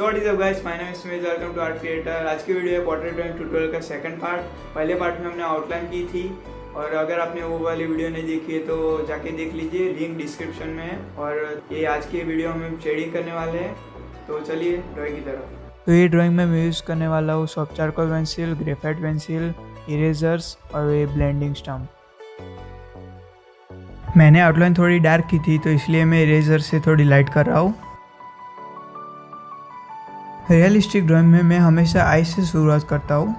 So what is up guys, my name is Sumit, welcome to Art Creator. आज की video है portrait drawing tutorial का second part. पहले part में हमने आउटलाइन की थी और अगर आपने वो वाली वीडियो नहीं देखी है तो जाके देख लीजिए, लिंक डिस्क्रिप्शन में है। और ये आज की वीडियो में हम शेडिंग करने वाले हैं, तो चलिए ड्राइंग की तरफ। तो ये ड्राइंग में मैं यूज़ करने वाला हूँ soft charcoal pencil, graphite pencil, erasers और ये ब्लेंडिंग स्टम्प। मैंने आउटलाइन थोड़ी डार्क की थी तो इसलिए मैं इरेजर से थोड़ी लाइट कर रहा हूँ। रियलिस्टिक ड्राइंग में मैं हमेशा आई से शुरुआत करता हूँ,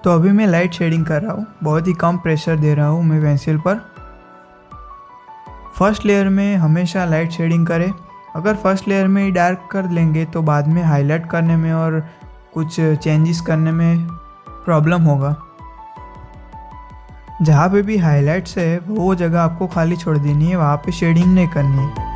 तो अभी मैं लाइट शेडिंग कर रहा हूँ। बहुत ही कम प्रेशर दे रहा हूँ मैं पेंसिल पर। फर्स्ट लेयर में हमेशा लाइट शेडिंग करें। अगर फर्स्ट लेयर में ही डार्क कर लेंगे तो बाद में हाईलाइट करने में और कुछ चेंजेस करने में प्रॉब्लम होगा। जहाँ पे भी हाईलाइट्स है वो जगह आपको खाली छोड़ देनी है, वहाँ पे शेडिंग नहीं करनी है।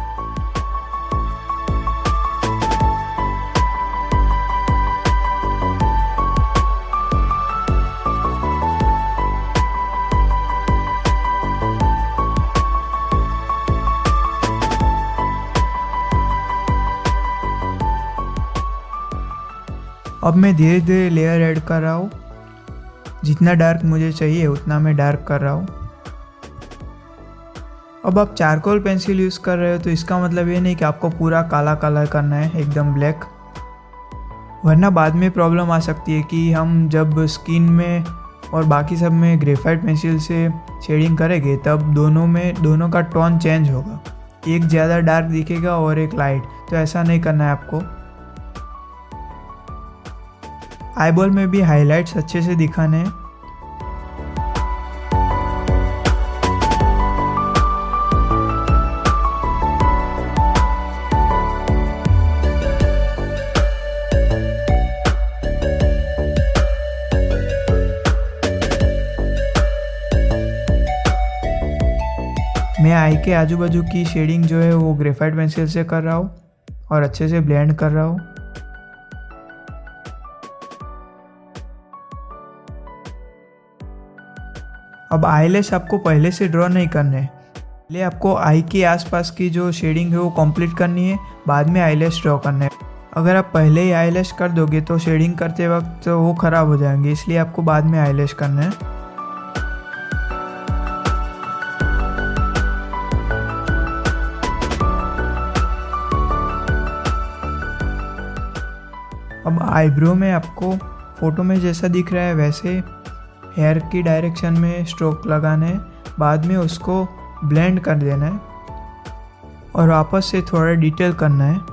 अब मैं धीरे धीरे लेयर ऐड कर रहा हूँ। जितना डार्क मुझे चाहिए उतना मैं डार्क कर रहा हूँ। अब आप चारकोल पेंसिल यूज़ कर रहे हो तो इसका मतलब ये नहीं कि आपको पूरा काला काला करना है, एकदम ब्लैक, वरना बाद में प्रॉब्लम आ सकती है कि हम जब स्किन में और बाकी सब में ग्रेफाइट पेंसिल से शेडिंग करेंगे तब दोनों का टोन चेंज होगा, एक ज़्यादा डार्क दिखेगा और एक लाइट। तो ऐसा नहीं करना है आपको। आईबॉल में भी हाइलाइट्स अच्छे से दिखाने हैं। मैं आई के आजू बाजू की शेडिंग जो है वो ग्रेफाइट पेंसिल से कर रहा हूँ और अच्छे से ब्लेंड कर रहा हूँ। अब आईलैश आपको पहले से ड्रॉ नहीं करना है, पहले आपको आई के आसपास की जो शेडिंग है वो कंप्लीट करनी है, बाद में आईलैश ड्रॉ करना है। अगर आप पहले ही आईलैश कर दोगे तो शेडिंग करते वक्त वो ख़राब हो जाएंगे, इसलिए आपको बाद में आईलैश करना है। अब आईब्रो में आपको फ़ोटो में जैसा दिख रहा है वैसे हेयर की डायरेक्शन में स्ट्रोक लगाना है, बाद में उसको ब्लेंड कर देना है और वापस से थोड़ा डिटेल करना है।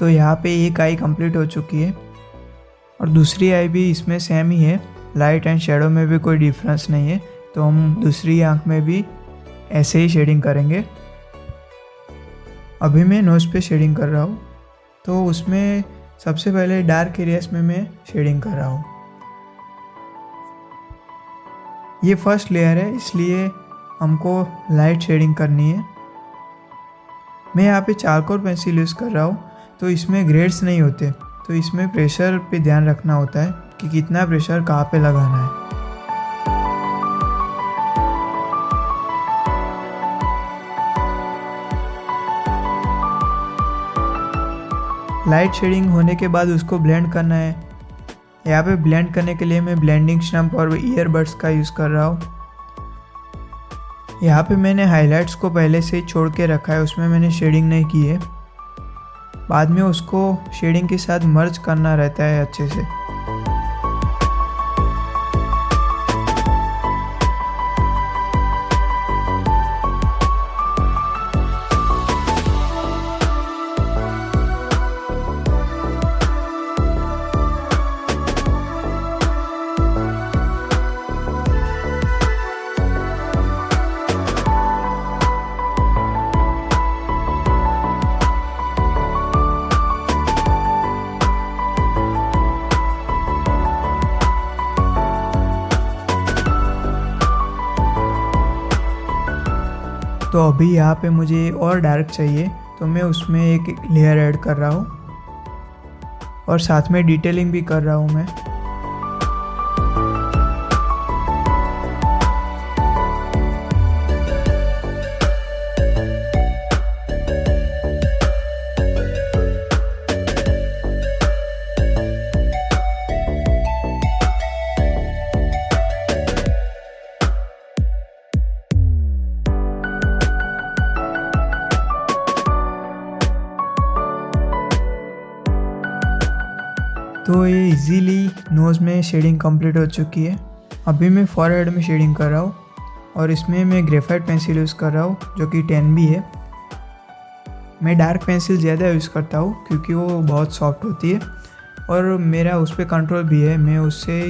तो यहाँ पे एक आई कंप्लीट हो चुकी है और दूसरी आई भी इसमें सेम ही है। लाइट एंड शेडो में भी कोई डिफरेंस नहीं है, तो हम दूसरी आँख में भी ऐसे ही शेडिंग करेंगे। अभी मैं नोज़ पे शेडिंग कर रहा हूँ, तो उसमें सबसे पहले डार्क एरियाज में मैं शेडिंग कर रहा हूँ। ये फर्स्ट लेयर है इसलिए हमको लाइट शेडिंग करनी है। मैं यहाँ पे चारकोल पेंसिल यूज़ कर रहा हूँ, तो इसमें ग्रेड्स नहीं होते, तो इसमें प्रेशर पे ध्यान रखना होता है कि कितना प्रेशर कहाँ पे लगाना है। लाइट शेडिंग होने के बाद उसको ब्लेंड करना है। यहाँ पे ब्लेंड करने के लिए मैं ब्लेंडिंग स्टम्प और ईयरबड्स का यूज़ कर रहा हूँ। यहाँ पे मैंने हाइलाइट्स को पहले से ही छोड़ के रखा है, उसमें मैंने शेडिंग नहीं की है। बाद में उसको शेडिंग के साथ मर्ज करना रहता है अच्छे से। तो अभी यहाँ पे मुझे और डार्क चाहिए, तो मैं उसमें एक लेयर ऐड कर रहा हूँ और साथ में डिटेलिंग भी कर रहा हूँ मैं। तो ये इजीली नोज़ में शेडिंग कंप्लीट हो चुकी है। अभी मैं फॉरहेड में शेडिंग कर रहा हूँ और इसमें मैं ग्रेफाइट पेंसिल यूज़ कर रहा हूँ जो कि 10B है। मैं डार्क पेंसिल ज़्यादा यूज़ करता हूँ क्योंकि वो बहुत सॉफ्ट होती है और मेरा उस पर कंट्रोल भी है, मैं उससे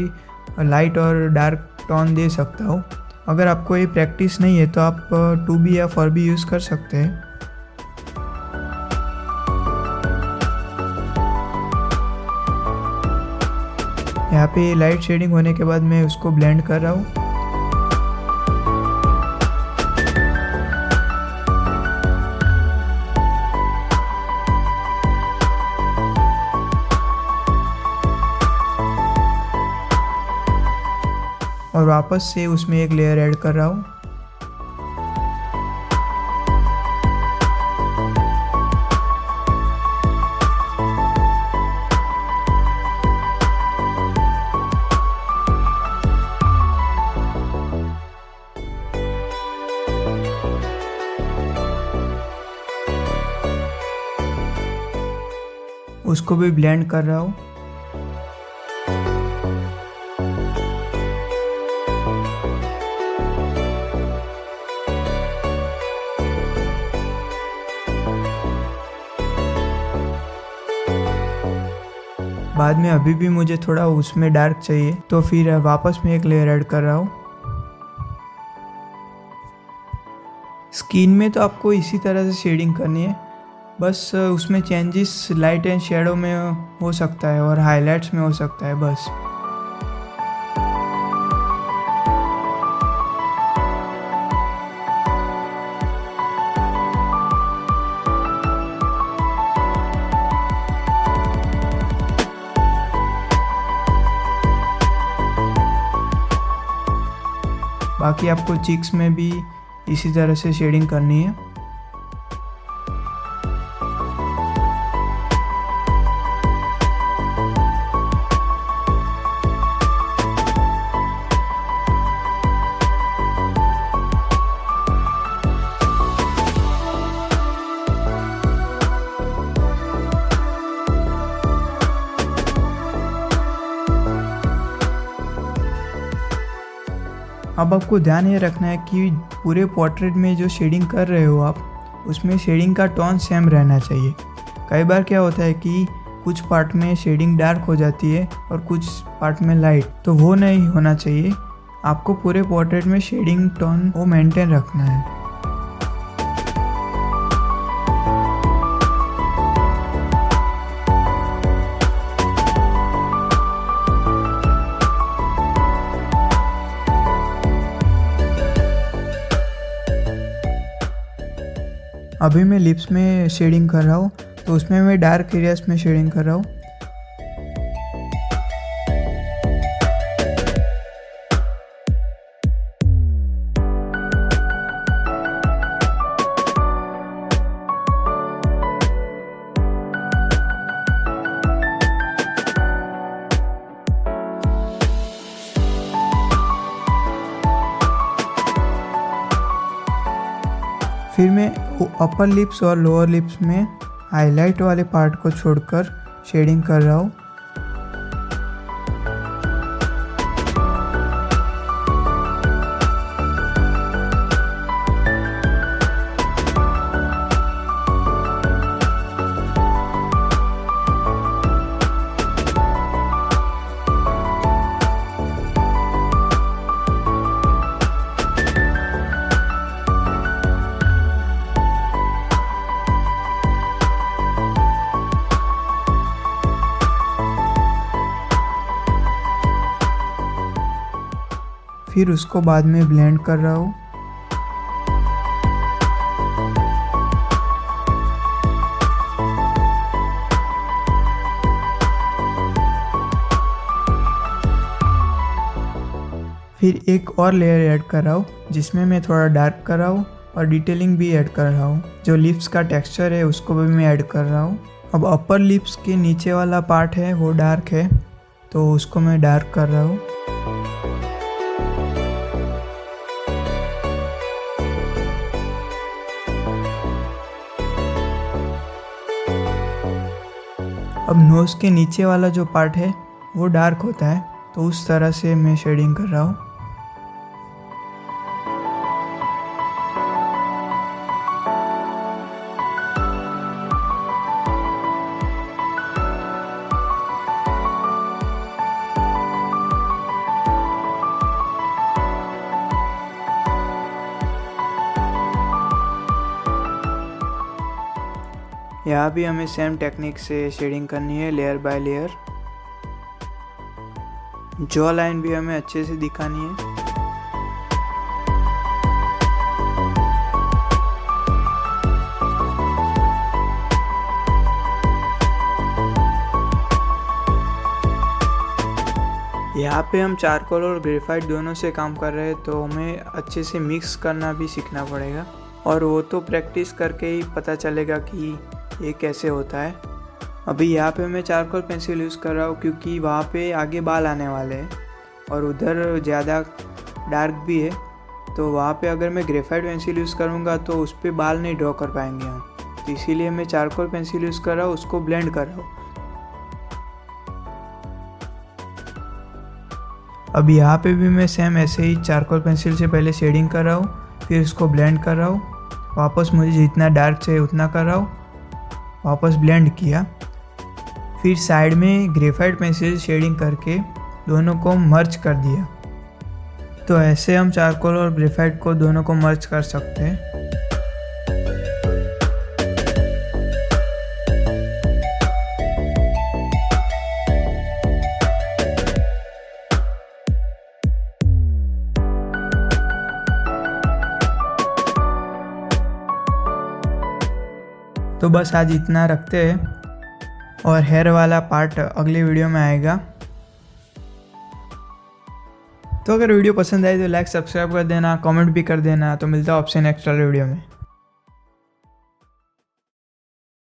लाइट और डार्क टोन दे सकता हूँ। अगर आपको ये प्रैक्टिस नहीं है तो आप 2B या 4B यूज़ कर सकते हैं। यहाँ पे लाइट शेडिंग होने के बाद मैं उसको ब्लेंड कर रहा हूँ। और वापस से उसमें एक लेयर ऐड कर रहा हूँ। उसको भी ब्लेंड कर रहा हूँ। बाद में अभी भी मुझे थोड़ा उसमें डार्क चाहिए, तो फिर वापस में एक लेयर ऐड कर रहा हूँ। स्किन में तो आपको इसी तरह से शेडिंग करनी है, बस उसमें चेंजेस लाइट एंड शेडो में हो सकता है और हाइलाइट्स में हो सकता है बस। बाकी आपको चीक्स में भी इसी तरह से शेडिंग करनी है। अब आपको ध्यान ये रखना है कि पूरे पोर्ट्रेट में जो शेडिंग कर रहे हो आप, उसमें शेडिंग का टोन सेम रहना चाहिए। कई बार क्या होता है कि कुछ पार्ट में शेडिंग डार्क हो जाती है और कुछ पार्ट में लाइट, तो वो नहीं होना चाहिए। आपको पूरे पोर्ट्रेट में शेडिंग टोन वो मेंटेन रखना है। अभी मैं लिप्स में शेडिंग कर रहा हूँ, तो उसमें मैं डार्क एरियाज में शेडिंग कर रहा हूँ। फिर मैं अपर लिप्स और लोअर लिप्स में हाईलाइट वाले पार्ट को छोड़कर शेडिंग कर रहा हूँ। फिर उसको बाद में ब्लेंड कर रहा हूँ। फिर एक और लेयर ऐड कर रहा हूँ जिसमें मैं थोड़ा डार्क कर रहा हूँ और डिटेलिंग भी ऐड कर रहा हूँ। जो लिप्स का टेक्सचर है उसको भी मैं ऐड कर रहा हूँ। अब अपर लिप्स के नीचे वाला पार्ट है वो डार्क है, तो उसको मैं डार्क कर रहा हूँ। अब नोज़ के नीचे वाला जो पार्ट है वो डार्क होता है, तो उस तरह से मैं शेडिंग कर रहा हूँ। यहाँ भी हमें सेम टेक्निक से शेडिंग करनी है, layer by layer. Jaw line भी हमें अच्छे से दिखानी है। यहाँ पे हम चारकोल और ग्रेफाइट दोनों से काम कर रहे हैं, तो हमें अच्छे से मिक्स करना भी सीखना पड़ेगा, और वो तो प्रैक्टिस करके ही पता चलेगा कि ये कैसे होता है। अभी यहाँ पे मैं चारकोल पेंसिल यूज़ कर रहा हूँ क्योंकि वहाँ पे आगे बाल आने वाले हैं और उधर ज़्यादा डार्क भी है, तो वहाँ पे अगर मैं ग्रेफाइट पेंसिल यूज़ करूँगा तो उस पर बाल नहीं ड्रॉ कर पाएंगे हम, तो इसीलिए मैं चारकोल पेंसिल यूज़ कर रहा हूँ, उसको ब्लेंड कर रहा हूँ। अब यहाँ पे भी मैं सेम ऐसे ही चारकोल पेंसिल से पहले शेडिंग कर रहा हूँ, फिर उसको ब्लेंड कर रहा हूँ। वापस मुझे जितना डार्क चाहिए उतना कर रहा हूँ, वापस ब्लेंड किया। फिर साइड में ग्रेफाइट पेंसिल शेडिंग करके दोनों को मर्ज कर दिया। तो ऐसे हम चारकोल और ग्रेफाइट को दोनों को मर्ज कर सकते हैं। तो बस आज इतना रखते हैं और हेयर वाला पार्ट अगले वीडियो में आएगा। तो अगर वीडियो पसंद आए तो लाइक सब्सक्राइब कर देना, कमेंट भी कर देना। तो मिलता है आपसे नेक्स्ट वाले वीडियो में।